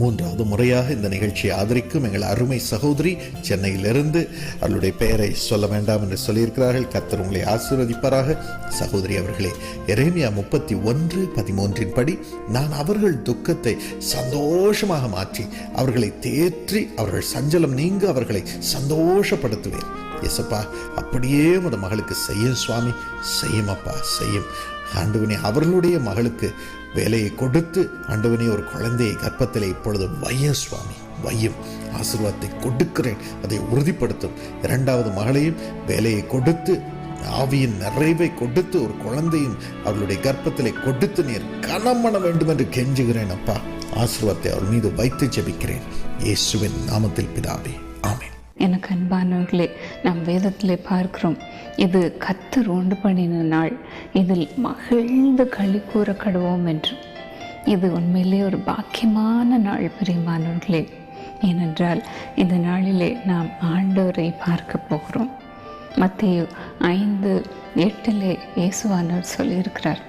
மூன்றாவது முறையாக இந்த நிகழ்ச்சியை ஆதரிக்கும் எங்கள் அருமை சகோதரி சென்னையிலிருந்து, அவளுடைய பெயரை சொல்ல வேண்டாம் என்று சொல்லியிருக்கிறார்கள். கர்த்தர் உங்களை ஆசீர்வதிப்பாராக. சகோதரி அவர்களே, எரேமியா 31:13 படி, நான் அவர்கள் துக்கத்தை சந்தோஷமாக மாற்றி அவர்களை தேற்றி அவர்கள் சஞ்சலம் நீங்க அவர்களை சந்தோஷப்படுத்துவேன். எசப்பா, அப்படியே உமது மகளுக்கு செய்யும் சுவாமி, செய்யும் அப்பா, செய்யும் ஆண்டவனே. அவர்களுடைய மகளுக்கு வேலையை கொடுத்து ஆண்டவனே ஒரு குழந்தையை கர்ப்பத்திலே இப்பொழுது வையும் சுவாமி, வையும். ஆசீர்வாதத்தை கொடுக்கிறேன், அதை உறுதிப்படுத்தும். இரண்டாவது மகளையும் வேலையை கொடுத்து ஆவியின் நிறைவை கொடுத்து ஒரு குழந்தையும் அவர்களுடைய கர்ப்பத்திலே கொடுத்து நீர் கனம் பண்ண வேண்டும் என்று கெஞ்சுகிறேன் அப்பா. ஆசீர்வாதத்தை அவர் மீது வைத்து ஜெபிக்கிறேன் இயேசுவின் நாமத்தில் பிதாவே, ஆமென். எனக்கு அன்பானவர்களே, நாம் வேதத்திலே பார்க்கிறோம், இது கர்த்தர் உண்டு பண்ணின நாள், இதில் மகிழ்ந்து களி கூற கடவோம் என்று. இது உண்மையிலே ஒரு பாக்கியமான நாள் பிரியமானவர்களே. ஏனென்றால் இந்த நாளிலே நாம் ஆண்டவரை பார்க்க போகிறோம். மத்தேயு 5:8 இயேசுவானவர் சொல்லியிருக்கிறார்,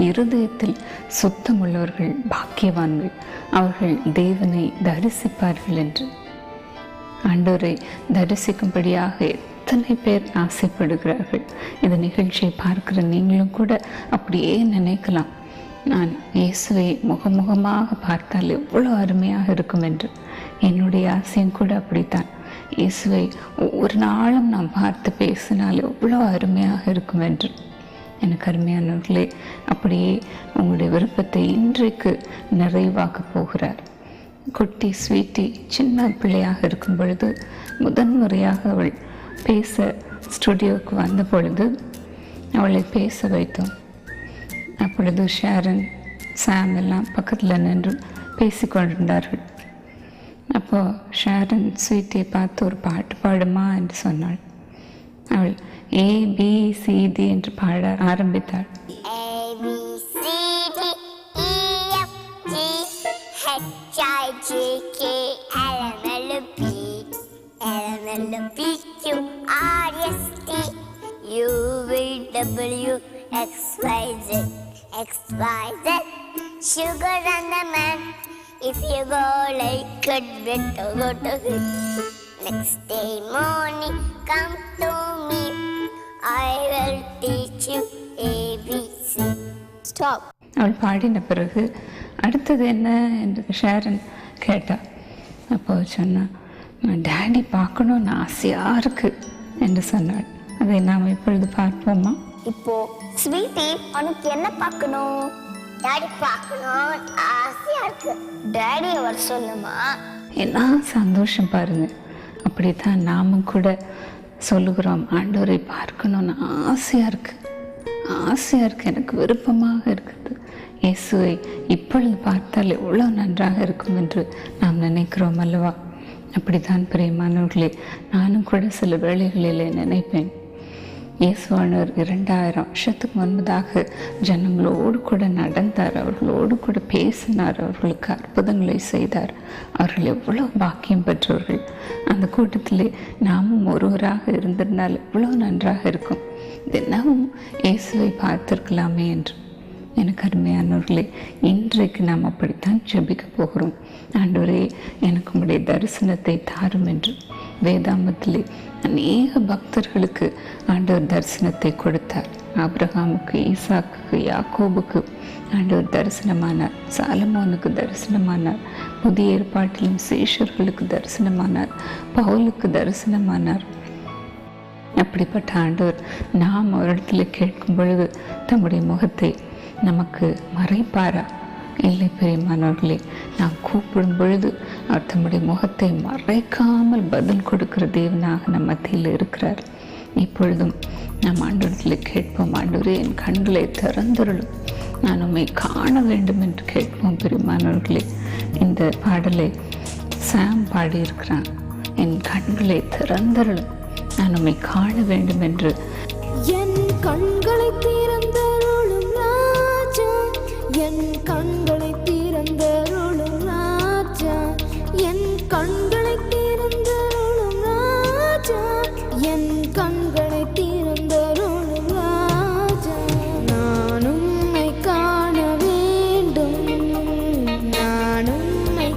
இருதயத்தில் சுத்தமுள்ளவர்கள் பாக்கியவான்கள், அவர்கள் தேவனை தரிசிப்பார்கள் என்று. ஆண்டவரை தரிசிக்கும்படியாக எத்தனை பேர் ஆசைப்படுகிறார்கள். இந்த நிகழ்ச்சியை பார்க்கிற நீங்களும் கூட அப்படியே நினைக்கலாம், நான் இயேசுவை முகமுகமாக பார்த்தால் எவ்வளோ அருமையாக இருக்கும் என்று. என்னுடைய ஆசையும் கூட அப்படித்தான். இயேசுவை ஒவ்வொரு நாளும் நாம் பார்த்து பேசினால் எவ்வளோ அருமையாக இருக்கும் என்று. எனக்கு அருமையானவர்களே, அப்படியே உங்களுடைய விருப்பத்தை இன்றைக்கு நிறைவாக்க போகிறார். குட்டி ஸ்வீட்டி சின்ன பிள்ளையாக இருக்கும் பொழுது முதன்முறையாக அவள் பேச ஸ்டுடியோவுக்கு வந்த பொழுது அவளை பேச வைத்தோம். அப்பொழுது ஷாரன், சாம் எல்லாம் பக்கத்தில் நின்று பேசிக்கொண்டிருந்தார்கள். அப்போது ஷாரன் ஸ்வீட்டியை பார்த்து ஒரு பாட்டு பாடுமா என்று சொன்னாள். அவள் ABCD என்று பாட ஆரம்பித்தாள். Sugar and the man, if you go like it, better go to it. Next day morning, come to me, I will teach you ABC. Stop. அவள் பாடின பிறகு அடுத்தது என்ன என்று ஷாரன் கேட்டாள். அப்போ சொன்னான், டேடி பார்க்கணுன்னு ஆசையாக இருக்கு என்று சொன்னாள். அதை நாம் இப்பொழுது பார்ப்போமா? இப்போ ஸ்வீட்டி, உனக்கு என்ன பார்க்கணும்? டாடி பார்க்கணும் ஆசையா இருக்கு. டாடி அவர் சொல்லுமா? என்ன சந்தோஷம் பாருங்க. அப்படித்தான் நாமும் கூட சொல்லுகிறோம், ஆண்டவரை பார்க்கணும்னு ஆசையாக இருக்கு, ஆசையாக இருக்கு, எனக்கு விருப்பமாக இருக்குது. இயேசுவை இப்பொழுது பார்த்தால் எவ்வளோ நன்றாக இருக்கும் என்று நாம் நினைக்கிறோம் அல்லவா? அப்படித்தான் பிரியமானவர்களே, நானும் கூட சில வேளைகளிலே நினைப்பேன், இயேசுவானவர் 2000 வருஷத்துக்கு முன்பதாக ஜனங்களோடு கூட நடந்தார், அவர்களோடு கூட பேசினார், அவர்களுக்கு அற்புதங்களை செய்தார். அவர்கள் எவ்வளோ பாக்கியம் பெற்றவர்கள். அந்த கூட்டத்திலே நாமும் ஒருவராக இருந்திருந்தால் எவ்வளோ நன்றாக இருக்கும். தினமும் இயேசுவை பார்த்திருக்கலாமே என்று. எனக்கு அருமையானவர்களே, இன்றைக்கு நாம் அப்படித்தான் ஜெபிக்க போகிறோம். ஆண்டவரே, எனக்கு உங்களுடைய தரிசனத்தை தாரும் என்று. வேதாமத்திலே அநேக பக்தர்களுக்கு ஆண்டவர் தரிசனத்தை கொடுத்தார். ஆபிரகாமுக்கு, ஈசாக்குக்கு, யாக்கோபுக்கு ஆண்டவர் தரிசனமானார். சாலமோனுக்கு தரிசனமானார். புதிய ஏற்பாட்டிலும் சீஷர்களுக்கு தரிசனமானார். பவுலுக்கு தரிசனமானார். அப்படிப்பட்ட ஆண்டவர் நாம் அவரிடத்தில் கேட்கும் பொழுது தம்முடைய முகத்தை நமக்கு மறைப்பாரா? இல்லை பிரியமானவர்களே, நாம் கூப்பிடும் பொழுது அவர் தம்முடைய முகத்தை மறைக்காமல் பதில் கொடுக்கிற தேவனாக நம் மத்தியில் இருக்கிறார். இப்பொழுதும் நாம் ஆண்டவரிடத்தில் கேட்போம், ஆண்டவரே என் கண்களை திறந்தருளும், நான் உம்மை காண வேண்டும் என்று கேட்போம். பிரியமானவர்களே, இந்த பாடலை சாம் பாடியிருக்கிறான். என் கண்களை திறந்தருளும், நான் உம்மை காண வேண்டும் என்று. என் கண்களை திறந்தருளும் ராஜா, என் கண்களை திறந்தருளும் ராஜா, என் கண்களை திறந்தருளும் ராஜா, என் கண்களை திறந்தருளும் ராஜா. நான் உம்மை காண வேண்டும், நான் உம்மை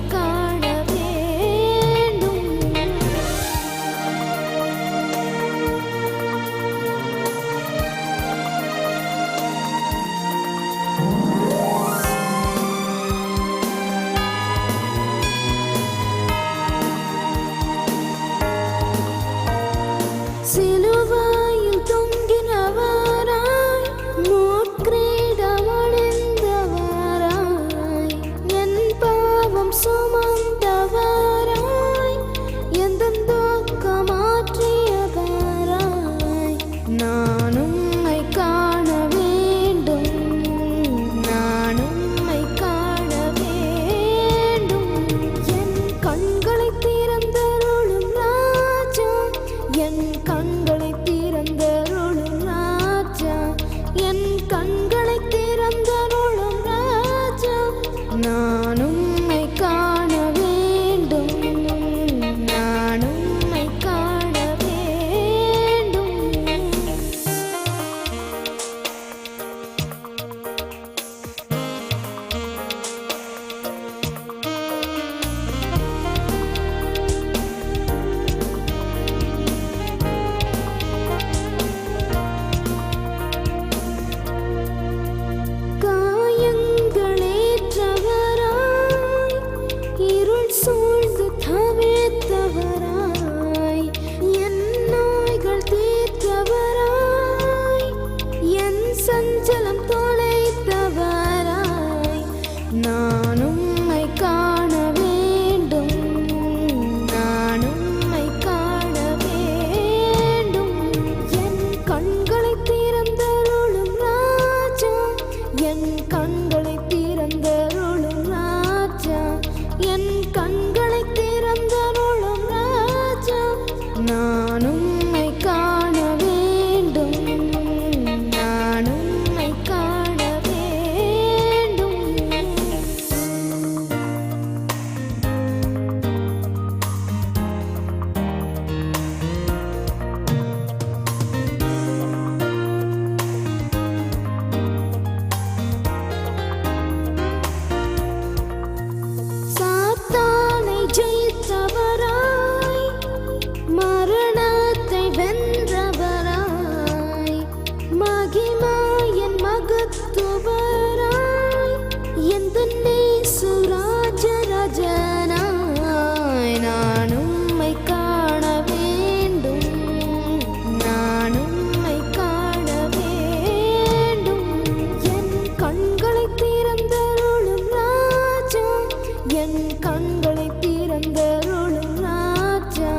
கண்களை திறந்தருளும் ராஜா,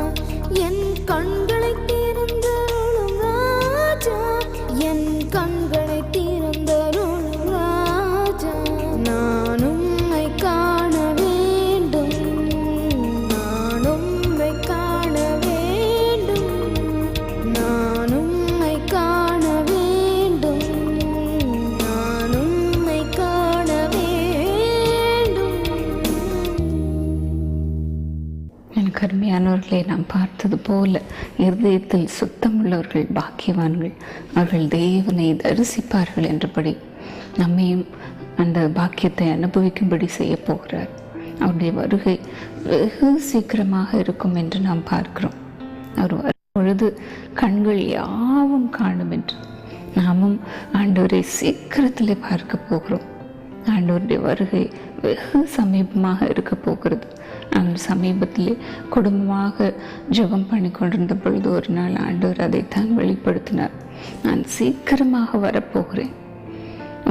என் கண்களை திறந்தருளும் ராஜா, என் கண்களை திறந்தருளும் ராஜா. நான் உம்மை காண வேண்டும், நான் உம்மை காண வேண்டும், நான் உம்மை காண வேண்டும், நான் உம்மை காண வேண்டும். எனக்கு அருமையானவர்களை நாம் பார்த்தது போல இருதயத்தில் சுத்தமுள்ளவர்கள் பாக்கியவான்கள், அவர்கள் தேவனை தரிசிப்பார்கள் என்றபடி நம்மையும் அந்த பாக்கியத்தை அனுபவிக்கும்படி செய்ய போகிறார். அவருடைய வருகை வெகு சீக்கிரமாக இருக்கும் என்று நாம் பார்க்கிறோம். அவர் வரும்பொழுது கண்கள் யாவும் காணும் என்று நாமும் ஆண்டவரை சீக்கிரத்திலே பார்க்க போகிறோம். ஆண்டவருடைய வருகை வெகு சமீபமாக இருக்க போகிறது. நாங்கள் சமீபத்திலே குடும்பமாக ஜெபம் பண்ணி கொண்டிருந்த பொழுது ஒரு நாள் ஆண்டவர் அதைத்தான் வெளிப்படுத்தினார். நான் சீக்கிரமாக வரப்போகிறேன்,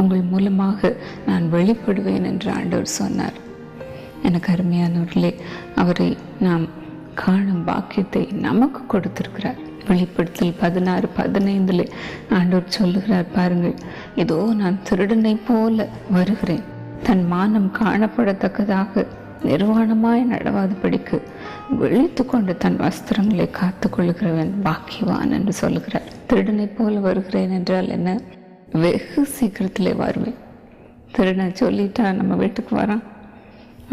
உங்கள் மூலமாக நான் வெளிப்படுவேன் என்று ஆண்டவர் சொன்னார். எனக்கு அருமையானவர்களே, அவரை நாம் காணும் பாக்கியத்தை நமக்கு கொடுத்திருக்கிறார். வெளிப்படுத்தல் 16:15 ஆண்டவர் சொல்லுகிறார், பாருங்கள், இதோ நான் திருடனை போல வருகிறேன், தன் மானம் காணப்படத்தக்கதாக நிர்வாணமாய் நடவாதபடிக்கு விழித்து கொண்டு தன் வஸ்திரங்களை காத்து கொள்கிறவன் பாக்கியவான் என்று சொல்லுகிறார். திருடனை போல வருகிறேன் என்றால் என்ன? வெகு சீக்கிரத்திலே வருவேன். திருடனை சொல்லிட்டா நம்ம வீட்டுக்கு வரான்,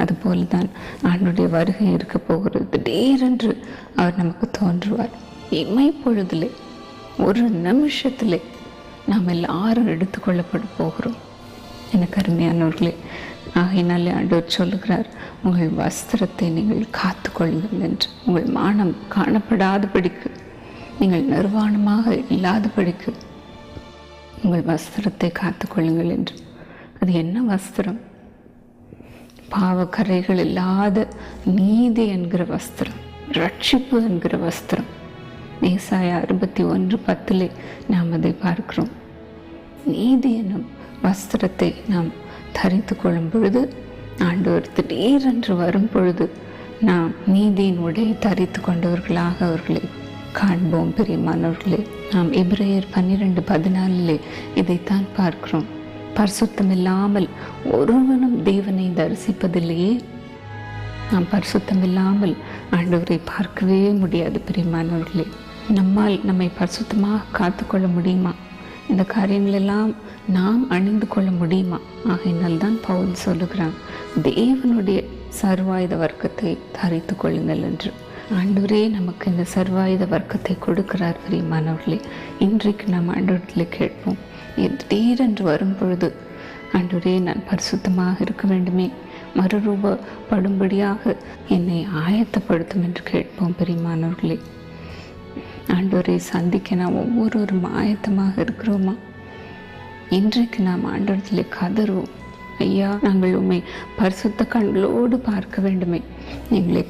அதுபோல தான் ஆண்டுடைய வருகை இருக்க போகிறது. திடீரென்று அவர் நமக்கு தோன்றுவார். இமை பொழுதிலே, ஒரு நிமிஷத்திலே நாம் எல்லாரும் எடுத்துக்கொள்ளப்பட போகிறோம். எனக்கு அருமையானவர்களே, ஆகையினாலே ஆண்டவர் சொல்லுகிறார், உங்கள் வஸ்திரத்தை நீங்கள் காத்து கொள்ளுங்கள் என்று. உங்கள் மானம் காணப்படாதபடிக்கு, நீங்கள் நிர்வாணமாக இல்லாதபடிக்கு உங்கள் வஸ்திரத்தை காத்து கொள்ளுங்கள் என்று. அது என்ன வஸ்திரம்? பாவக்கரைகள் இல்லாத நீதி என்கிற வஸ்திரம், ரட்சிப்பு என்கிற வஸ்திரம். ஏசாயா 61:10 நாம் அதை பார்க்கிறோம். நீதி என்னும் வஸ்திரத்தை நாம் தரித்து கொள்ளும் பொழுது, ஆண்டவர் திடீரென்று வரும் பொழுது நாம் நீதியின் உடையை தரித்து கொண்டவர்களாக அவர்களை காண்போம். பிரியமானவர்களே, நாம் எபிரேயர் 12:14 இதைத்தான் பார்க்கிறோம். பரிசுத்தம் இல்லாமல் ஒருவனும் தேவனை தரிசிப்பதில்லையே. நாம் பரிசுத்தம் இல்லாமல் ஆண்டவரை பார்க்கவே முடியாது. பிரியமானவர்களே, நம்மால் நம்மை பரிசுத்தமாக காத்துக்கொள்ள முடியுமா? இந்த காரியங்களெல்லாம் நாம் அணிந்து கொள்ள முடியுமா? ஆகையினால் தான் பவுல் சொல்லுகிறான், தேவனுடைய சர்வாயுத வர்க்கத்தை தரித்து கொள்ளுங்கள் என்று. ஆண்டவரே நமக்கு இந்த சர்வாயுத வர்க்கத்தை கொடுக்கிறார். பிரியமானவர்களே, இன்றைக்கு நாம் ஆண்டவரில் கேட்போம், திடீரென்று வரும் பொழுது, ஆண்டவரே நான் பரிசுத்தமாக இருக்க வேண்டுமே, மறுரூபப்படும்படியாக என்னை ஆயத்தப்படுத்தும் என்று கேட்போம். பிரியமானவர்களே, ஆண்டவரை சந்திக்க நாம் ஒவ்வொருவரும் ஆயத்தமாக இருக்கிறோமா? இன்றைக்கு நாம் ஆண்டவரத்தில் கதறுவோம், ஐயா, நாங்கள் உம்மை பரிசுத்த கண்களோடு பார்க்க வேண்டுமே, எங்களை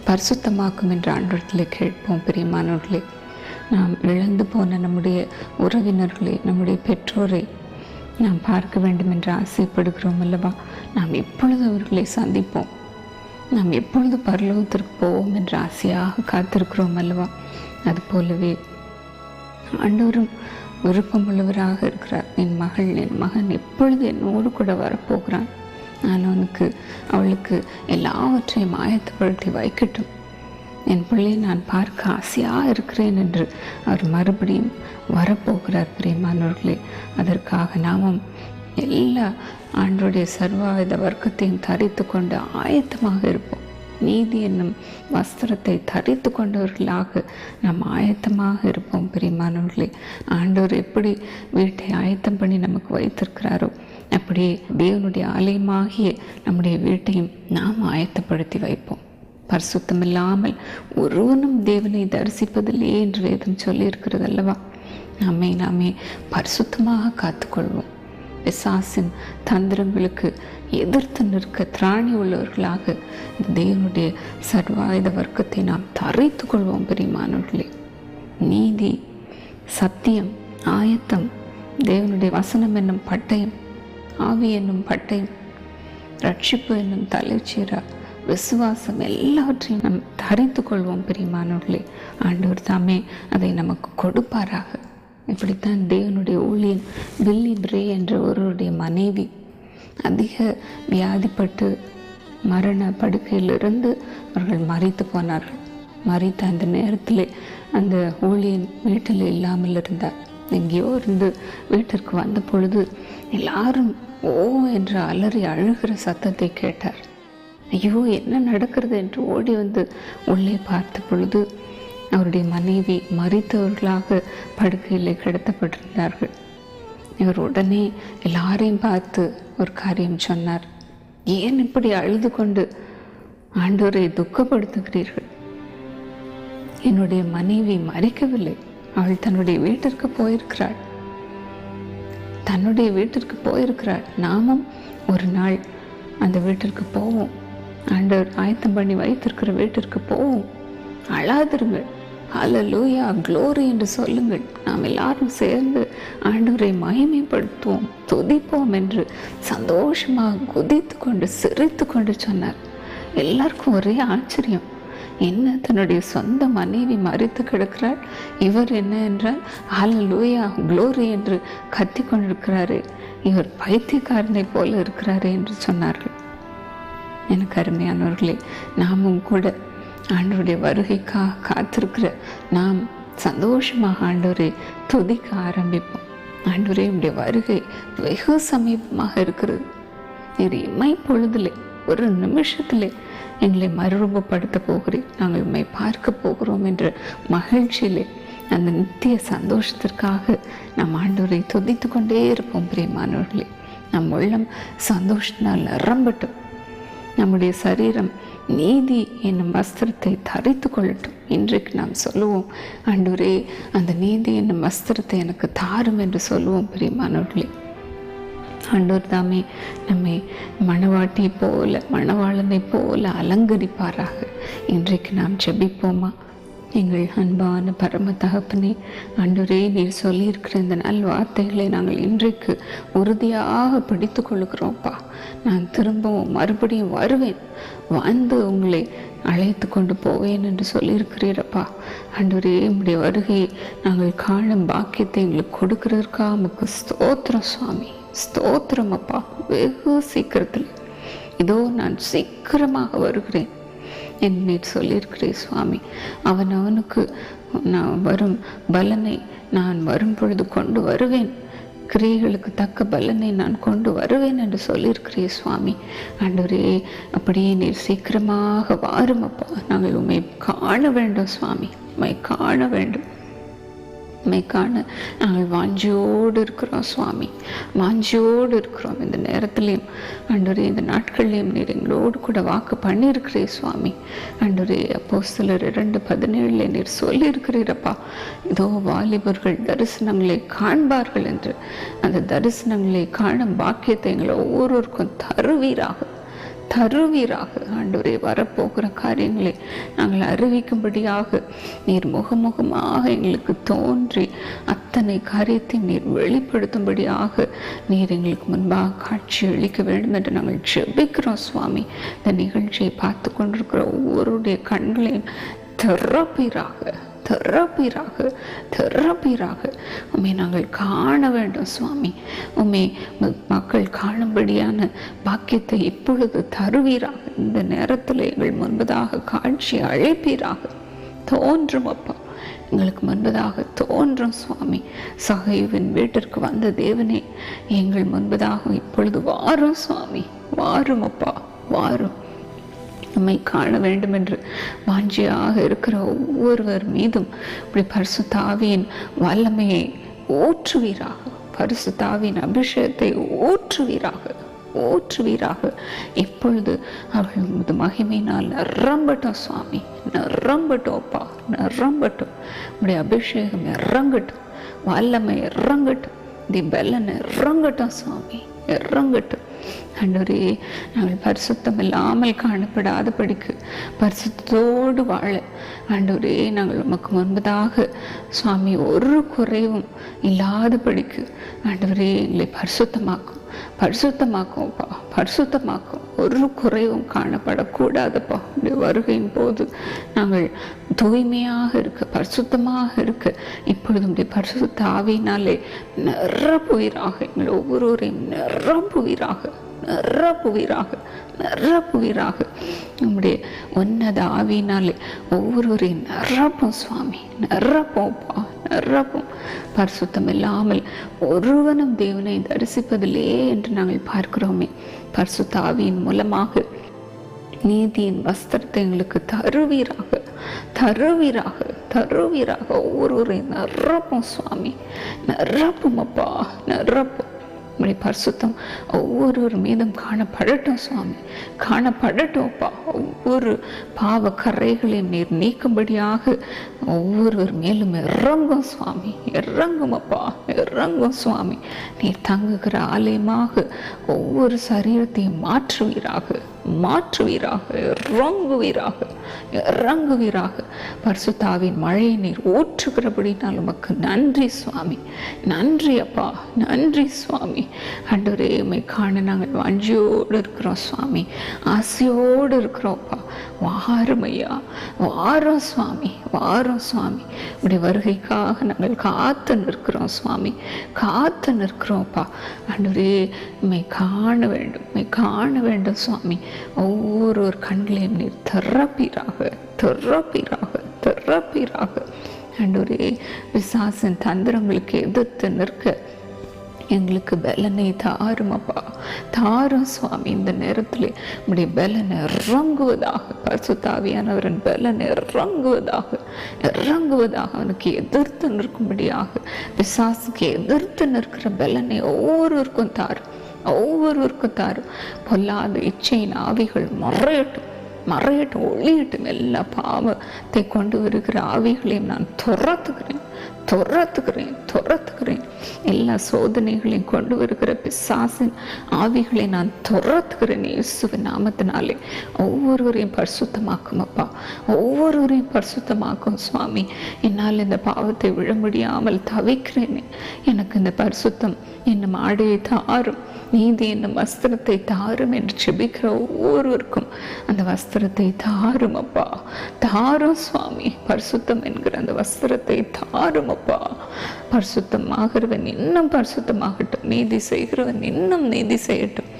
பரிசுத்தமாக்கும் என்று ஆண்டவரத்தில் கேட்போம். பிரியமானவர்களே, நாம் இழந்து போன நம்முடைய உறவினர்களை, நம்முடைய பெற்றோரை நாம் பார்க்க வேண்டும் என்று ஆசைப்படுகிறோம் அல்லவா? நாம் எப்பொழுது அவர்களை சந்திப்போம், நாம் எப்பொழுது பரலோகத்திற்கு போவோம் என்று ஆசையாக காத்திருக்கிறோம் அல்லவா? அதுபோலவே ஆண்டவரும் விருப்பமுள்ளவராக இருக்கிறார். என் மகள், என் மகன் எப்பொழுது என்னோடு கூட வரப்போகிறான், நான் அவளுக்கு எல்லாவற்றையும் ஆயத்தப்படுத்தி வைக்கட்டும், என் பிள்ளை நான் பார்க்க ஆசையாக இருக்கிறேன் என்று அவர் மறுபடியும் வரப்போகிறார். பிரியமானவர்களே, அதற்காக நாமும் எல்லா ஆண்டோடைய சர்வாயுத வர்க்கத்தையும் தரித்து கொண்டு ஆயத்தமாக இருப்போம். நீதி என்னும் வஸ்திரத்தை தரித்து கொண்டவர்களாக நாம் ஆயத்தமாக இருப்போம். பிரியமானவர்களே, ஆண்டவர் எப்படி வீட்டை ஆயத்தம் பண்ணி நமக்கு வைத்திருக்கிறாரோ, அப்படியே தேவனுடைய ஆலயமாகிய நம்முடைய வீட்டையும் நாம் ஆயத்தப்படுத்தி வைப்போம். பரிசுத்தமில்லாமல் ஒருவனும் தேவனை தரிசிப்பதில்லையே என்று வேதம் சொல்லியிருக்கிறது அல்லவா? நாமே பரிசுத்தமாக காத்துக்கொள்வோம். பிசாசின் தந்திரங்களுக்கு எதிர்த்து நிற்க திராணி உள்ளவர்களாக தேவனுடைய சர்வாயுத வர்க்கத்தை நாம் தரித்து கொள்வோம். பிரியமானவர்களே, நீதி, சத்தியம், ஆயத்தம், தேவனுடைய வசனம் என்னும் பட்டயம், ஆவி என்னும் பட்டயம், ரட்சிப்பு என்னும் தலைச்சீரா விசுவாசம் எல்லாவற்றையும் நம் தரித்து கொள்வோம் பிரியமானவர்களே. ஆண்டவர் தாமே அதை நமக்கு கொடுப்பாராக. இப்படித்தான் தேவனுடைய ஊழியன் பில்லி பிரே என்ற ஒருவருடைய மனைவி அதிக வியாதிப்பட்டு மரண படுக்கையிலிருந்து அவர்கள் மரித்து போனார்கள். மரித்த அந்த நேரத்தில் அந்த ஊழியன் வீட்டில் இல்லாமல் இருந்தார். எங்கேயோ இருந்து வீட்டிற்கு வந்த பொழுது எல்லாரும் ஓ என்று அலறி அழுகிற சத்தத்தை கேட்டார். ஐயோ என்ன நடக்கிறது என்று ஓடி வந்து உள்ளே பார்த்த பொழுது அவருடைய மனைவி மரித்தவர்களாக படுக்கையில் கிடத்தப்பட்டிருந்தார்கள். இவர் உடனே எல்லாரையும் பார்த்து ஒரு காரியம் சொன்னார். ஏன் இப்படி அழுது கொண்டு ஆண்டவரை துக்கப்படுத்துகிறீர்கள்? என்னுடைய மனைவி மரிக்கவில்லை, அவள் தன்னுடைய வீட்டிற்கு போயிருக்கிறாள். நாமும் ஒரு நாள் அந்த வீட்டிற்கு போவோம். ஆண்டவர் ஆயத்தம் பண்ணி வைத்திருக்கிற வீட்டிற்கு போவோம். அழாதிருங்கள், ஹல்லேலூயா, க்ளோரி என்று சொல்லுங்கள். நாம் எல்லாரும் சேர்ந்து ஆண்டவரை மகிமைப்படுத்துவோம், துதிப்போம் என்று சந்தோஷமாக குதித்து கொண்டு சிரித்து கொண்டு சொன்னார். எல்லாருக்கும் ஒரே ஆச்சரியம். என்ன, தன்னுடைய சொந்த மனைவி மரித்து கிடக்கிறாள், இவர் என்ன என்றால் ஹல்லேலூயா க்ளோரி என்று கத்தி கொண்டிருக்கிறாரு, இவர் பைத்தியக்காரனை போல இருக்கிறாரு என்று சொன்னார்கள். எனக்கு அருமையானவர்களே, நாமும் கூட ஆண்டவருடைய வருகைக்காக காத்திருக்கிற நாம் சந்தோஷமாக ஆண்டவரை துதிக்க ஆரம்பிப்போம். ஆண்டவரே, உடைய வருகை வெகு சமீபமாக இருக்கிறது. நீர் இம்மை பொழுதிலே ஒரு நிமிஷத்திலே எங்களை மறுரூபப்படுத்த போகிறேன், நாங்கள் உம்மை பார்க்க போகிறோம் என்ற மகிழ்ச்சியிலே அந்த நித்திய சந்தோஷத்திற்காக நாம் ஆண்டவரை துதித்து கொண்டே இருப்போம். பிரியமானவர்களே, நம் உள்ளம் சந்தோஷத்தினால் நிரம்பட்டும். நம்முடைய சரீரம் நீதி என்னும் வஸ்திரத்தை தரித்து கொள்ளட்டும். இன்றைக்கு நாம் சொல்லுவோம், ஆண்டவரே அந்த நீதி என்னும் வஸ்திரத்தை எனக்கு தாரும் என்று சொல்லுவோம். பிரியமானவர்களே, ஆண்டவர் தாமே நம்மை மணவாட்டி போல மணவாளனை போல அலங்கரிப்பாராக. இன்றைக்கு நாம் ஜெபிப்போமா? எங்கள் அன்பான பரம தகப்பனே, ஆண்டவரே, நீர் சொல்லியிருக்கிற இந்த நல் வார்த்தைகளை நாங்கள் இன்றைக்கு உறுதியாக பிடித்து கொள்ளுகிறோம்ப்பா. நான் திரும்பவும் மறுபடியும் வருவேன், வந்து உங்களை அழைத்து கொண்டு போவேன் என்று சொல்லியிருக்கிறீரப்பா. ஆண்டவரே, உம்முடைய வருகையை நாங்கள் காணும் பாக்கியத்தை எங்களுக்கு கொடுக்கிறதற்காக உமக்கு ஸ்தோத்திரம் சுவாமி, ஸ்தோத்திரம் அப்பா. வெகு சீக்கிரத்தில் இதோ நான் சீக்கிரமாக வருகிறேன் என்று நீர் சொல்லியிருக்கிறேன் சுவாமி. அவனுக்கு நான் வரும் பலனை நான் வரும் பொழுது கொண்டு வருவேன், கிரியைகளுக்கு தக்க பலனை நான் கொண்டு வருவேன் என்று சொல்லியிருக்கிறேன் சுவாமி. ஆண்டவரே, அப்படியே நீர் சீக்கிரமாக வாரும் அப்பா. நாங்கள் உம்மை காண வேண்டும் சுவாமி, உம்மை காண வேண்டும். உம்மை காண நாங்கள் வாஞ்சியோடு இருக்கிறோம் சுவாமி, வாஞ்சியோடு இருக்கிறோம். இந்த நேரத்திலையும் ஆண்டவரே, இந்த நாட்கள்லையும் நீர் எங்களோடு கூட வாக்கு பண்ணியிருக்கிறே சுவாமி. ஆண்டவரே, அப்போஸ்தலர் 2:17 நீர் சொல்லியிருக்கிறீரப்பா, இதோ வாலிபர்கள் தரிசனங்களை காண்பார்கள் என்று. அந்த தரிசனங்களை காணும் பாக்கியத்தை எங்களை ஒவ்வொருவருக்கும் தருவீராக. ஆண்டவரே, வரப்போகிற காரியங்களை நாங்கள் அறிவிக்கும்படியாக நீர் முகமுகமாக எங்களுக்கு தோன்றி அத்தனை காரியத்தையும் நீர் வெளிப்படுத்தும்படியாக நீர் எங்களுக்கு முன்பாக காட்சி அளிக்க வேண்டும் என்று நாங்கள் ஜெபிக்கிறோம் சுவாமி. இந்த நிகழ்ச்சியை பார்த்து கொண்டிருக்கிற ஒவ்வொருடைய கண்களையும் திறப்பீராக. உம்மை நாங்கள் காண வேண்டும் சுவாமி. உம்மை மக்கள் காணும்படியான பாக்கியத்தை இப்பொழுது தருவீராக. இந்த நேரத்தில் எங்கள் முன்பதாக காட்சி அழைப்பீராக. தோன்றும் அப்பா, எங்களுக்கு முன்பதாக தோன்றும் சுவாமி. சகைவின் வீட்டிற்கு வந்த தேவனே, எங்கள் முன்பதாக இப்பொழுது வாரும் சுவாமி, வாரும் அப்பா, வாரும். நம்மை காண வேண்டும் என்று வாஞ்சியாக இருக்கிற ஒவ்வொருவர் மீதும் இப்படி பரிசுத்த ஆவியின் வல்லமையை ஊற்றுவீராக, பரிசுத்த ஆவியின் அபிஷேகத்தை ஊற்றுவீராக. இப்பொழுது அவர்கள் மகிமையினால் நிரம்பட்டும் சுவாமி, நிரம்பட்டும் அப்பா, நிரம்பட்டும். உடைய அபிஷேகம் இறங்கட்டும், வல்லமை இறங்கட்டும், பலன் இறங்கட்டும் சுவாமி, இறங்கட்டும். ஆண்டவரே, நாங்கள் பரிசுத்தம் இல்லாமல் காணப்படாதபடிக்கு பரிசுத்தோடு வாழ ஆண்டவரே நாங்கள் உமக்கு முன்பதாக சுவாமி ஒரு குறைவும் இல்லாதபடிக்கு ஆண்டவரே எங்களை பரிசுத்தமாக்கும். பரிசுத்தமாக்கும்ப்பா, பரிசுத்தமாக்கும். ஒரு குறைவும் காணப்படக்கூடாதுப்பா. உடைய வருகையின் போது நாங்கள் தூய்மையாக இருக்க, பரிசுத்தமாக இருக்க இப்பொழுது உடைய பரிசுத்த ஆவியினாலே நிரப்புவீராக. எங்கள் ஒவ்வொருவரையும் நிரப்புவீராக, நிரப்புவீராக, நிரப்புவீராக. நம்முடைய உன்னத ஆவியினாலே ஒவ்வொருவரையும் நிரப்பும் சுவாமி, நிரப்போம்ப்பா, நிரப்பும். பரிசுத்தம் இல்லாமல் ஒருவனும் தேவனை தரிசிப்பதில்லே என்று நாங்கள் பார்க்கிறோமே. பரிசுத்த ஆவியின் மூலமாக நீதியின் வஸ்திரத்தை எங்களுக்கு தருவீராக, தருவீராக, தருவீராக. ஒவ்வொருவரையும் நிரப்பும் சுவாமி, நிரப்பும் அப்பா, நிரப்பும். நம்முடைய பரிசுத்தம் ஒவ்வொரு மீதும் காணப்படட்டும் சுவாமி, காணப்படட்டும் அப்பா. ஒவ்வொரு பாவ கரைகளையும் நீர் நீக்கும்படியாக ஒவ்வொருவர் மேலும் இறங்கும் சுவாமி, இறங்கும் அப்பா, இறங்கும் சுவாமி. நீர் தங்குகிற ஆலயமாக ஒவ்வொரு சரீரத்தையும் மாற்றுவீராக, மாற்றுவீராக, இறங்குவீராக, இறங்குவீராக. பரிசுத்தாவின் மழையை நீர் ஊற்றுகிறபடினால் உமக்கு நன்றி சுவாமி, நன்றி அப்பா, நன்றி சுவாமி. ஆண்டவரே, உம்மை காண நாங்கள் வாஞ்சியோடு இருக்கிறோம் சுவாமி, ஆசையோடு இருக்கிறோம்ப்பா. வாரும் ஐயா, வாரம் சுவாமி, வாரம் சுவாமி. உடைய வருகைக்காக நாங்கள் காத்து நிற்கிறோம் சுவாமி, காத்து நிற்கிறோம்ப்பா. ஆண்டவரே, உம்மை காண வேண்டும், உம்மை காண வேண்டும் சுவாமி. ஒவ்வொரு கண்களையும் நீர் திறப்பீராக, திறப்பீராக, திறப்பீராக. ஆண்டவரே, பிசாசின் தந்திரங்களுக்கு எதிர்த்து நிற்க எங்களுக்கு பலனை தாரும் அப்பா, தாரும் சுவாமி. இந்த நேரத்தில் உடைய பலனை இறங்குவதாக, பரிசுத்த ஆவியானவரின் பலனை இறங்குவதாக, இறங்குவதாக. அவனுக்கு எதிர்த்து நிற்கும்படியாக, பிசாசுக்கு எதிர்த்து நிற்கிற பலனை ஒவ்வொருவருக்கும் தாரும், ஒவ்வொருவருக்கும் தாரும். பொல்லாத இச்சையின் ஆவிகள் மறையட்டும், மறையட்டும், ஒளியட்டும். எல்லா பாவத்தை கொண்டு வருகிற ஆவிகளையும் நான் துரத்துக்கிறேன், துரத்துக்கிறேன், துரத்துக்கிறேன். எல்லா சோதனைகளையும் கொண்டு வருகிற பிசாசின் ஆவிகளை நான் துரத்துக்கிறேன் இயேசுவின் நாமத்தினாலே. ஒவ்வொருவரையும் பரிசுத்தமாக்கும் அப்பா, ஒவ்வொருவரையும் பரிசுத்தமாக்கும் சுவாமி. என்னால் இந்த பாவத்தை விழ முடியாமல் தவிக்கிறேனே, எனக்கு இந்த பரிசுத்தம் என்னும் ஆடையை தாரும், நீதி என்னும் வஸ்திரத்தை தாரும் என்று செபிக்கிற ஒவ்வொருவருக்கும் அந்த வஸ்திரத்தை தாரும் அப்பா, தாரும் சுவாமி. பரிசுத்தம் என்கிற அந்த வஸ்திரத்தை தாரும் அப்பா. பரிசுத்தமாகிறவன் இன்னும் பரிசுத்தமாகட்டும், நீதி செய்கிறவன் இன்னும் நீதி செய்யட்டும்.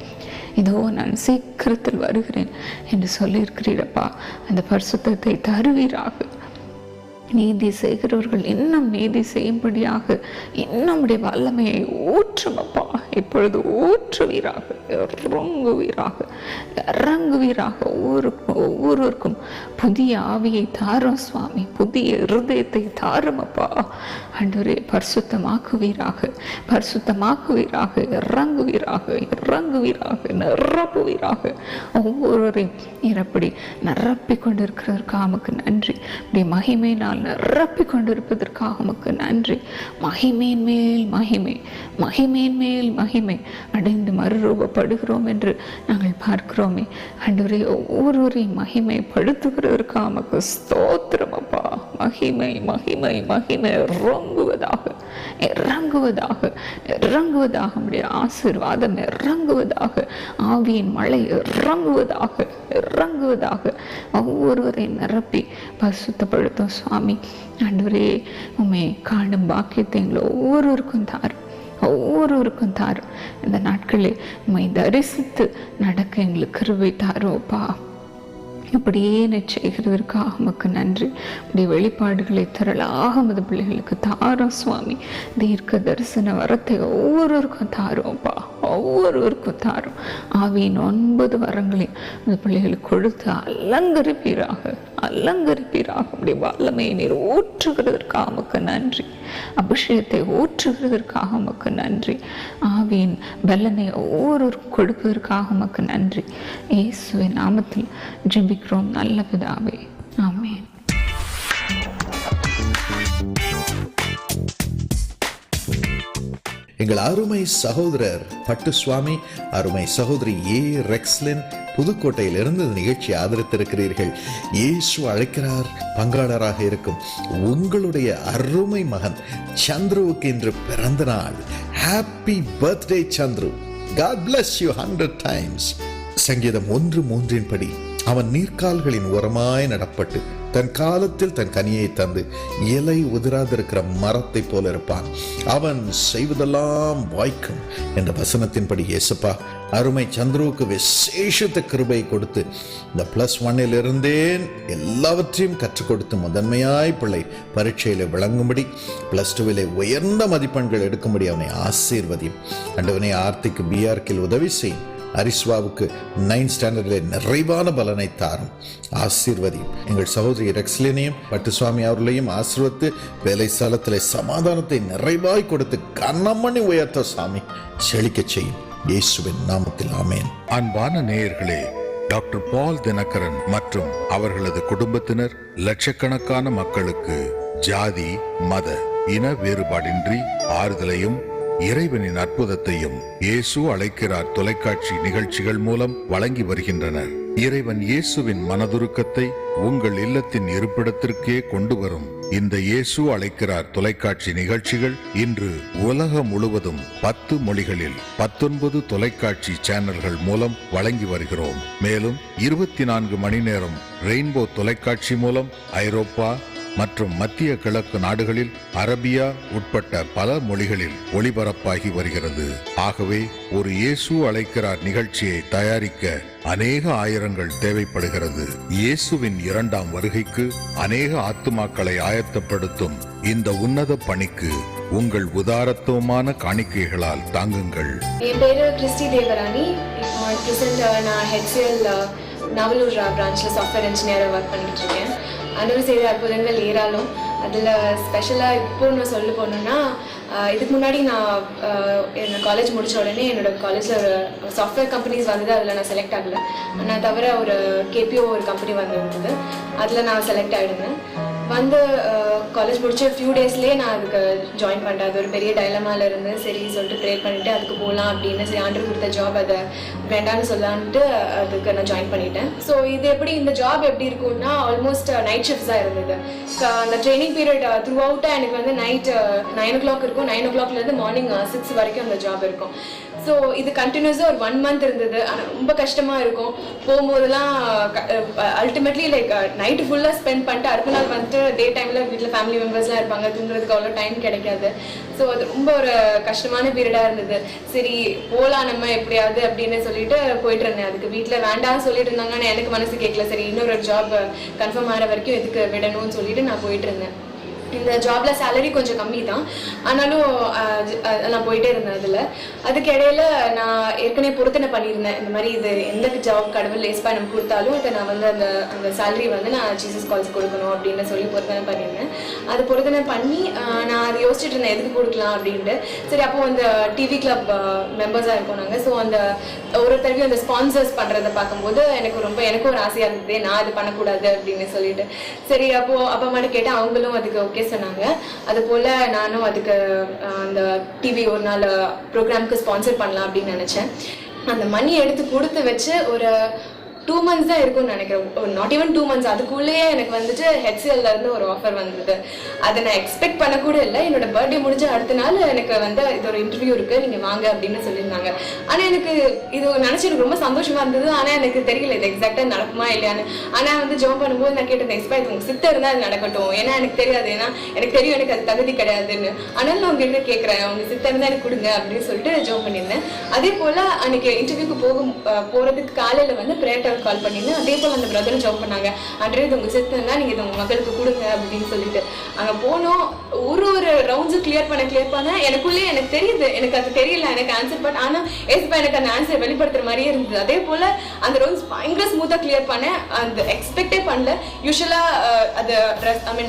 இதோ நான் சீக்கிரத்தில் வருகிறேன் என்று சொல்லியிருக்கிறீரப்பா. அந்த பரிசுத்தத்தை தருவீராக. நீதி செய்கிறவர்கள் இன்னும் நீதி செய்யும்படியாக இன்னுடைய வல்லமையை ஊற்றுமப்பா. இப்பொழுது ஊற்றுவீராக, இறங்குவீராக, இறங்குவீராக. ஒவ்வொருவருக்கும் புதிய ஆவியை தாரும் சுவாமி, புதிய இருதயத்தை தாருமப்பா. ஆண்டவரே, பரிசுத்தமாக்குவீராக, பரிசுத்தமாக்குவீராக, இறங்குவீராக, இறங்குவீராக, நிரப்புவீராக. ஒவ்வொருவரையும் நிரப்படி நிரப்பி கொண்டிருக்கிறதற்காக உமக்கு நன்றி. இப்படி மகிமையினால் நிரப்பி கொண்டிருப்பதற்காக உமக்கு நன்றி. மகிமையின் மேல் மகிமை, மகிமையின் மேல் மகிமை அடைந்து மறுரூபப்படுகிறோம் என்று நாங்கள் பார்க்கிறோமே. ஆண்டவரே, ஒவ்வொருவரையும் மகிமைப்படுத்துகிறதற்காக உமக்கு ஸ்தோத்திரம் அப்பா. மகிமை, மகிமை, மகிமை இறங்குவதாக, இறங்குவதாக, இறங்குவதாக. நம்முடைய ஆசீர்வாதம் இறங்குவதாக, ஆவியின் மழை இறங்குவதாக, இறங்குவதாக. ஒவ்வொருவரையும் நிரப்பி பரிசுத்தப்படுத்தும் சுவாமி. ஆண்டவரே, உம்மை காணும் பாக்கியத்தை எங்களை ஒவ்வொருவருக்கும் தாரும், ஒவ்வொருவருக்கும் தாரும். இந்த நாட்களில் உம்மை தரிசித்து நடக்க எங்களுக்கு கிருபை தாரோப்பா. இப்படியே செய்கிறதற்காக உமக்கு நன்றி. உடைய வெளிப்பாடுகளை திரளாக உமது பிள்ளைகளுக்கு தாரும் சுவாமி. தீர்க்க தரிசன வரத்தை ஒவ்வொருவருக்கும் தாரோப்பா, ஒவ்வொருவருக்கும் தாரும். ஆவியின் 9 வரங்களையும் உமது பிள்ளைகளுக்கு கொடுத்து அலங்கரிப்பீராக, அலங்கரிப்பீராக. உடைய வல்லமையை நீர் ஊற்றுகிறதற்காக உமக்கு நன்றி. அபிஷேகத்தை ஊற்றுகிறதற்காக உமக்கு நன்றி. ஆவியின் பலனை ஒவ்வொருவருக்கும் கொடுப்பதற்காக உமக்கு நன்றி. இயேசுவின் நாமத்தில் ஜெபிக்கிறோம் நல்ல பிதாவே, ஆமென். எங்கள் அருமை சகோதரர் பட்டு சுவாமி, அருமை சகோதரி ஏ ரெக்ஸ்லின் புதுக்கோட்டையிலிருந்து இந்த நிகழ்ச்சியை ஆதரித்திருக்கிறீர்கள். இயேசு அழைக்கிறார் பங்காளராக இருக்கும் உங்களுடைய அருமை மகன் சந்துருவுக்கு இன்று பிறந்த நாள். Happy birthday Chandru. God bless you 100 times. சங்கீதம் 1:3 படி அவன் நீர்க்கால்களின் ஓரமாய் நடப்பட்டு தன் காலத்தில் தன் கனியை தந்து இலை உதிராதிருக்கிற மரத்தை போல இருப்பான், அவன் செய்வதெல்லாம் வாய்க்கும் என்ற வசனத்தின்படி இயேசுப்பா அருமை சந்துருவுக்கு விசேஷத்த கிருபை கொடுத்து இந்த +1 இருந்தேன் எல்லாவற்றையும் கற்றுக் கொடுத்து முதன்மையாய் பிள்ளை பரீட்சையில விளங்கும்படி +2 உயர்ந்த மதிப்பெண்கள் எடுக்கும்படி அவனை ஆசீர்வதியும். ஆண்டவனே, ஆர்த்திக்கு பிஆர்கில் உதவி செய்யும். அரிஸ்வாவுக்கு 9th ஸ்டாண்டர்டிலே நிறைவான பலனை தாரும், ஆசீர்வதியும். எங்கள் சகோதரி ரெக்ஸ்லினையும் பட்டுசுவாமி அவர்களையும் ஆசீர்வத்து வேலை ஸ்தலத்திலே சமாதானத்தை நிறைவாய் கொடுத்து கனமணி உயர்த்த சாமி செழிக்க செய்யும். இயேசுவின் நாமத்தில் ஆமென். அன்பான நேயர்களே, டாக்டர் பால் தினகரன் மற்றும் அவர்களது குடும்பத்தினர் லட்சக்கணக்கான மக்களுக்கு ஜாதி மத இன வேறுபாடின்றி ஆறுதலையும் இறைவனின் அற்புதத்தையும் இயேசு அழைக்கிறார் தொலைக்காட்சி நிகழ்ச்சிகள் மூலம் வழங்கி வருகின்றனர். இறைவன் இயேசுவின் மனதுருக்கத்தை உங்கள் இல்லத்தின் இருப்பிடத்திற்கே கொண்டு வரும் இந்த இயேசு அழைக்கிறார் தொலைக்காட்சி நிகழ்ச்சிகள் இன்று உலகம் முழுவதும் 10 மொழிகளில் 19 தொலைக்காட்சி சேனல்கள் மூலம் வழங்கி வருகிறோம். மேலும் 24 மணி நேரம் ரெயின்போ தொலைக்காட்சி மூலம் ஐரோப்பா மற்றும் மத்திய கிழக்கு நாடுகளில் அரபியா உட்பட்ட பல மொழிகளில் ஒளிபரப்பாகி வருகிறது. ஆகவே ஒரு இயேசு அழைக்கிறார் நிகழ்ச்சியை தயாரிக்க அநேக ஆயிரங்கள் தேவைப்படுகிறது. இயேசுவின் 2ஆம் வருகைக்கு அநேக ஆத்துமாக்களை ஆயத்தப்படுத்தும் இந்த உன்னத பணிக்கு உங்கள் உதாரத்துவமான காணிக்கைகளால் தாங்குங்கள். என் பேரு கிறிஸ்டி தேவராணி. நான் HCL நவலூர் பிரான்ச்சில் சாஃப்ட்வேர் இன்ஜினியராக ஒர்க் பண்ணிட்டு இருக்கேன். ஆண்டவர் செய்த அற்புதங்கள் ஏராளம். அதில் ஸ்பெஷலாக இப்போ நான் சொல்ல போனோன்னா, இதுக்கு முன்னாடி நான் என் காலேஜ் முடித்த உடனே என்னோட காலேஜில் ஒரு சாஃப்ட்வேர் கம்பெனிஸ் வந்தது. அதில் நான் செலக்ட் ஆகலை. நான் தவிர ஒரு KPO ஒரு கம்பெனி வந்திருந்தது, அதில் நான் செலக்ட் ஆகிடுந்தேன். வந்து காலேஜ் முடிச்ச ஃபியூ டேஸ்லேயே நான் அதுக்கு ஜாயின் பண்ணிட்டேன். அது ஒரு பெரிய டைலமாவில் இருந்து சரி சொல்லிட்டு ப்ரே பண்ணிவிட்டு அதுக்கு போகலாம் அப்படின்னு, சரி ஆண்டர் கொடுத்த ஜாப் அதை வேண்டான்னு சொல்லான்ட்டு அதுக்கு நான் ஜாயின் பண்ணிட்டேன். ஸோ இது எப்படி, இந்த ஜாப் எப்படி இருக்கும்னா ஆல்மோஸ்ட் நைட் ஷிஃப்ட்ஸ் தான் இருந்தது. அந்த ட்ரைனிங் பீரியட் த்ரூ அவுட்டாக எனக்கு வந்து நைட் 9 o'clock இருக்கும். 9 o'clockலேருந்து மார்னிங் 6 வரைக்கும் அந்த ஜாப் இருக்கும். ஸோ இது கண்டினியூஸாக ஒரு 1 month இருந்தது. ஆனால் ரொம்ப கஷ்டமாக இருக்கும். போகும்போதெல்லாம் அல்டிமேட்லி லைக் நைட்டு ஃபுல்லாக ஸ்பெண்ட் பண்ணிட்டு அடுத்த நாள் வந்துட்டு டே டைமில் வீட்டில் ஃபேமிலி மெம்பர்ஸ்லாம் இருப்பாங்க, தூங்குறதுக்கு அவ்வளோ டைம் கிடைக்காது. ஸோ அது ரொம்ப ஒரு கஷ்டமான பீரியடாக இருந்தது. சரி போகலாம் நம்ம எப்படியாவது அப்படின்னு சொல்லிட்டு போயிட்டு இருந்தேன். அதுக்கு வீட்டில் வேண்டாம்னு சொல்லிட்டு இருந்தாங்க. ஆனால் எனக்கு மனசு கேட்கல. சரி இன்னொரு ஜாப் கன்ஃபார்ம் ஆகிற வரைக்கும் எதுக்கு விடணும்னு சொல்லிட்டு நான் போயிட்டு இருந்தேன். இந்த ஜாபில் சேலரி கொஞ்சம் கம்மி தான், ஆனாலும் நான் போயிட்டே இருந்தேன். அதுக்கு இடையில நான் ஏற்கனவே பொருத்தனை பண்ணியிருந்தேன். இந்த மாதிரி இது எந்த ஜாப் கடவுள் லேஸ்பா நமக்கு கொடுத்தாலும் இதை நான் வந்து அந்த சேலரி வந்து நான் ஜீசஸ் கால்ஸ் கொடுக்கணும் அப்படின்னு சொல்லி பொருத்தனை பண்ணியிருந்தேன். அது பொருத்தனை பண்ணி நான் அதை யோசிச்சுட்டு இருந்தேன் எதுக்கு கொடுக்கலாம் அப்படின்ட்டு. சரி அப்போது அந்த டிவி கிளப் மெம்பர்ஸாக இருக்கோம் நாங்கள். ஸோ அந்த ஒரு தடவையும் அந்த ஸ்பான்சர்ஸ் பண்ணுறதை பார்க்கும்போது எனக்கும் ஒரு ஆசையாக இருந்தது, நான் அது பண்ணக்கூடாது அப்படின்னு சொல்லிட்டு. சரி அப்போது அப்பா அம்மாட்ட கேட்டால் அவங்களும் அதுக்கு ஓகே சொன்னாங்க. அது போல் நானும் அதுக்கு அந்த டிவி ஒரு நாள் ப்ரோக்ராமுக்கு ஸ்பான்சர் பண்ணலாம் அப்படின்னு நினச்சேன். அந்த மணி எடுத்து கொடுத்து வச்சு ஒரு 2 months தான் இருக்கும்னு நினைக்கிறேன். Not even 2 months. அதுக்குள்ளேயே எனக்கு வந்துட்டு HCL இருந்து ஒரு ஆஃபர் வந்தது. அதை நான் எக்ஸ்பெக்ட் பண்ணக்கூட இல்லை. என்னோட பர்த்டே முடிஞ்ச அடுத்த நாள் எனக்கு வந்து இது ஒரு இன்டர்வியூ இருக்குது, நீங்கள் வாங்க அப்படின்னு சொல்லியிருந்தாங்க. ஆனால் எனக்கு இது நினச்சி எனக்கு ரொம்ப சந்தோஷமாக இருந்தது. ஆனால் எனக்கு தெரியல இது எக்ஸாக்டாக நடக்குமா இல்லையான்னு. ஆனால் வந்து ஜாப் பண்ணும்போது நான் கேட்டேன், எக்ஸ்பெக்ட் உங்கள் சித்த இருந்தால் அது நடக்கட்டும், ஏன்னா எனக்கு தெரியாது, ஏன்னா எனக்கு தெரியும் எனக்கு அது தகுதி கிடையாதுன்னு. ஆனால் நான் உங்ககிட்ட கேட்குறேன், உங்கள் சித்த இருந்தால் எனக்கு கொடுங்க அப்படின்னு சொல்லிட்டு ஜாப் பண்ணியிருந்தேன். அதே போல் அன்றைக்கி இன்டர்வியூக்கு போகிறதுக்கு காலையில் வந்து ப்ரேயர் கால் பண்ணியிருந்தேன். அதே போல் அந்த பிரதரும் ஜாப் பண்ணாங்க, அன்றைய இது உங்கள் சித்தம் நீங்க இது உங்க மகளுக்கு கொடுங்க அப்படின்னு சொல்லிட்டு அங்கே போனோம். ஒரு ரவுண்ட்ஸு கிளியர் பண்ண எனக்குள்ளே எனக்கு தெரியுது, எனக்கு அது தெரியல எனக்கு ஆன்சர், பட் ஆனால் ஏசுப்பா எனக்கு அந்த ஆன்சர் வெளிப்படுத்துற மாதிரியே இருந்தது. அதே போல் அந்த ரவுண்ட்ஸ் பயங்கர ஸ்மூத்தாக கிளியர் பண்ணேன். அந்த எக்ஸ்பெக்டே பண்ணல. யூஸ்வலாக அது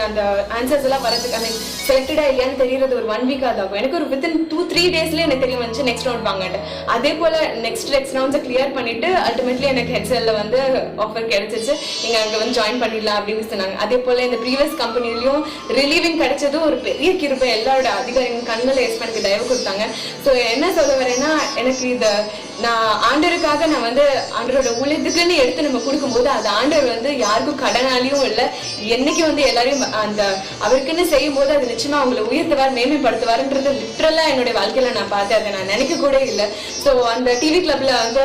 அந்த ஆன்சர்ஸ் எல்லாம் வரதுக்கு செலக்டடா இல்லையான்னு தெரியறது ஒரு 1 week ஆகும். எனக்கு ஒரு வித்தின் 2-3 daysலேயே எனக்கு தெரிய வந்துச்சு நெக்ஸ்ட் ரவுண்ட் வாங்கிட்டு. அதே போல் நெக்ஸ்ட் ரவுண்ட்ஸை கிளியர் பண்ணிட்டு அல்டிமேட்லி எனக்கு HCL வந்து ஆஃபர் கிடைச்சிச்சு, நீங்க அங்க வந்து ஜாயின் பண்ணிடலாம் அப்படின்னு சொன்னாங்க. அதே போல இந்த ப்ரீவியஸ் கம்பெனிலையும் ரிலீவிங் கிடைச்சதும் ஒரு பெரிய கிருபை. எல்லாரோட அதிகாரிகள் கண்ணில் எனக்கு தயவு கொடுத்தாங்க. ஸோ என்ன சொல்ல வரேன்னா, எனக்கு இந்த நான் ஆண்டவருக்காக நான் வந்து ஆண்டவரோட ஊழியத்துக்குன்னு எடுத்து நம்ம கொடுக்கும்போது அது ஆண்டவர் வந்து யாருக்கும் கடனாலியும் இல்லை, என்னைக்கு வந்து எல்லாரையும் அந்த அவருக்குன்னு செய்யும் போது அது நிச்சயமா அவங்களை உயர்த்துவார், மேன்மைப்படுத்துவார்ன்றது லிட்ரலா என்னுடைய வாழ்க்கையில நான் பார்த்தேன். அதை நான் நினைக்க கூட இல்லை. ஸோ அந்த டிவி கிளப்ல வந்து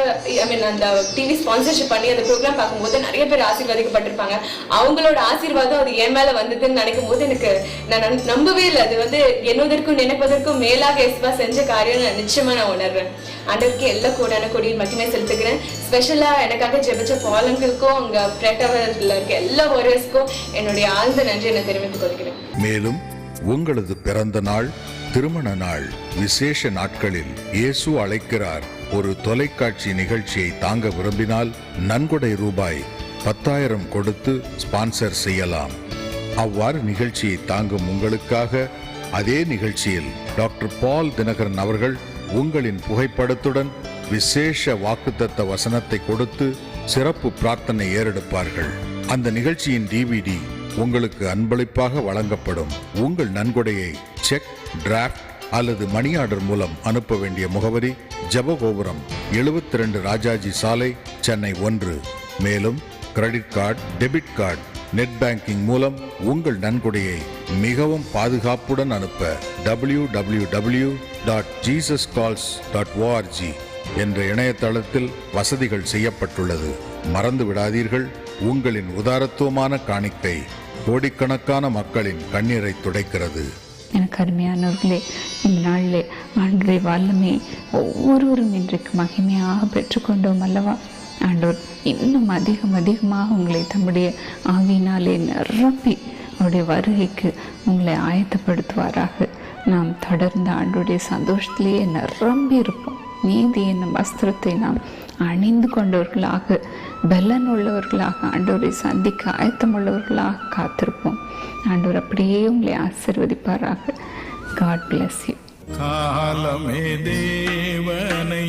அந்த டிவி ஸ்பான்சர்ஷிப் பண்ணி அந்த ப்ரோக்ராம் பார்க்கும்போது நிறைய பேர் ஆசீர்வதிக்கப்பட்டிருப்பாங்க. அவங்களோட ஆசீர்வாதம் அது என் மேல வந்ததுன்னு நினைக்கும் போது எனக்கு நான் நம்பவே இல்லை. அது வந்து என்னதற்கும் நினைப்பதற்கும் மேலாக இயேசுவா செஞ்ச காரியம் நான் நிச்சயமா நான் உணர்றேன். ஆண்டவருக்கு எல்லா கோடான கொடியில் மட்டுமே செலுத்துக்கிறேன். ஸ்பெஷலா எனக்காக ஜெபிச்ச பாலங்களுக்கும் அங்க பிரேட்டாவில் இருக்க எல்லா வாரியர்ஸ்க்கும் என்னுடைய ஆழ்ந்த நன்றி நான் தெரிவித்துக் கொள்கிறேன். மேலும் உங்களது பிறந்த நாள், திருமண நாள், விசேஷ நாட்களில் இயேசு அழைக்கிறார் ஒரு தொலைக்காட்சி நிகழ்ச்சியை தாங்க விரும்பினால் நன்கொடை ரூபாய் 10,000 கொடுத்து ஸ்பான்சர் செய்யலாம். அவ்வாறு நிகழ்ச்சியை தாங்கும் உங்களுக்காக அதே நிகழ்ச்சியில் டாக்டர் பால் தினகரன் அவர்கள் உங்களின் புகைப்படத்துடன் விசேஷ வாக்குத்தத்த வசனத்தை கொடுத்து சிறப்பு பிரார்த்தனை ஏறெடுப்பார்கள். அந்த நிகழ்ச்சியின் DVD உங்களுக்கு அன்பளிப்பாக வழங்கப்படும். உங்கள் நன்கொடையை செக், டிராஃப்ட் அல்லது மணி ஆர்டர் மூலம் அனுப்ப வேண்டிய முகவரி ஜெபகோபுரம் 72 ராஜாஜி சாலை, சென்னை 1. மேலும் credit card, debit card, net banking மூலம் உங்கள் நன்கொடையை மிகவும் பாதுகாப்புடன் அனுப்ப www.jesuscalls.org என்ற இணையதளத்தில் வசதிகள் செய்யப்பட்டுள்ளது. மறந்து விடாதீர்கள், உங்களின் உதாரத்துவமான காணிக்கை கோடிக்கணக்கான மக்களின் கண்ணீரை துடைக்கிறது. எனக்கு அருமையானவர்களே, இந்த நாளிலே ஆண்டவரை வல்லமை ஒவ்வொருவரும் இன்றைக்கு மகிமையாக பெற்றுக்கொண்டோம் அல்லவா? ஆண்டவர் இன்னும் அதிகமாக உங்களை தம்முடைய ஆவியினாலே நிரப்பி அவருடைய வருகைக்கு உங்களை ஆயத்தப்படுத்துவாராக. நாம் தொடர்ந்து ஆண்டவருடைய சந்தோஷத்திலேயே நிரம்பி இருப்போம். நீதி என்னும் வஸ்திரத்தை நாம் அணிந்து கொண்டவர்களாக, பலன் உள்ளவர்களாக, ஆண்டவரை சந்திக்க ஆயத்தமுள்ளவர்களாக காத்திருப்போம். ஆண்டவர் அப்படியே உங்களை ஆசீர்வதிப்பாராக. God bless you. காலமே தேவனை